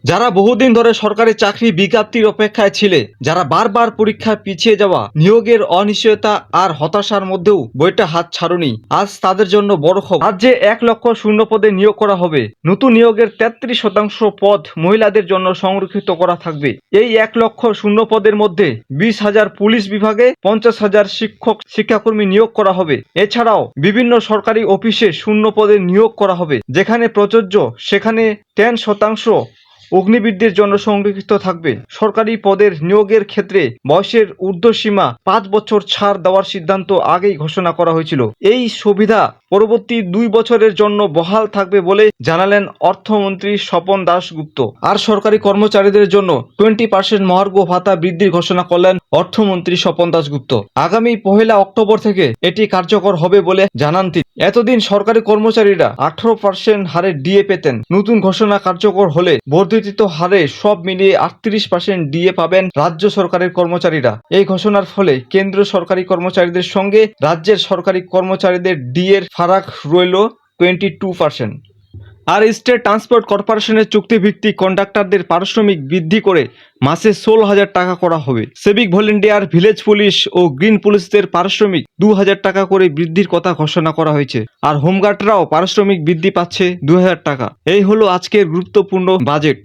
যারা বহুদিন ধরে সরকারি চাকরি বিজ্ঞপ্তির অপেক্ষায় ছিলে, যারা বারবার পরীক্ষা পিছিয়ে যাওয়া, নিয়োগের অনিশ্চয়তা আর হতাশার মধ্যেও বইটা হাত ছাড়ুনি, আজ তাদের জন্য বড় খবর। রাজ্যে 1,00,000 শূন্য পদে নিয়োগ করা হবে। নতুন নিয়োগের 33% পদ মহিলাদের জন্য সংরক্ষিত করা থাকবে। এই 1,00,000 শূন্য পদের মধ্যে 20,000 পুলিশ বিভাগে, 50,000 শিক্ষক শিক্ষাকর্মী নিয়োগ করা হবে। এছাড়াও বিভিন্ন সরকারি অফিসে শূন্য পদে নিয়োগ করা হবে। যেখানে প্রযোজ্য সেখানে 10% অগ্নিবীরদের জন্য সংরক্ষিত থাকবে। সরকারি পদের নিয়োগের ক্ষেত্রে বয়সের ঊর্ধ্বসীমা 5 বছর ছাড় দেওয়ার সিদ্ধান্ত আগেই ঘোষণা করা হয়েছিল। এই সুবিধা পরবর্তী 2 বছরের জন্য বহাল থাকবে বলে জানালেন অর্থমন্ত্রী স্বপন দাশগুপ্ত। আর সরকারি কর্মচারীদের জন্য 20% মহার্ঘ ভাতা বৃদ্ধির ঘোষণা করলেন অর্থমন্ত্রী স্বপন দাশগুপ্ত। আগামী 1 অক্টোবর থেকে এটি কার্যকর হবে বলে জানান তিনি। এতদিন সরকারি কর্মচারীরা 18% হারে ডিএ পেতেন। নতুন ঘোষণা কার্যকর হলে বর্ধিত হারে সব মিলিয়ে 38% ডিএ পাবেন রাজ্য সরকারের কর্মচারীরা। এই ঘোষণার ফলে কেন্দ্রীয় সরকারি কর্মচারীদের সঙ্গে রাজ্যের সরকারি কর্মচারীদের ডিএর ফারাক রইল 22%। আর স্টেট ট্রান্সপোর্ট কর্পোরেশনের চুক্তিভিত্তিক কন্ডাক্টরদের পারিশ্রমিক বৃদ্ধি করে মাসে 16,000 টাকা করা হবে। সিভিক ভলেন্টিয়ার, ভিলেজ পুলিশ ও গ্রিন পুলিশদের পারিশ্রমিক 2,000 টাকা করে বৃদ্ধির কথা ঘোষণা করা হয়েছে। আর হোমগার্ডরাও পারিশ্রমিক বৃদ্ধি পাচ্ছে 2,000 টাকা। এই হলো আজকের গুরুত্বপূর্ণ বাজেট।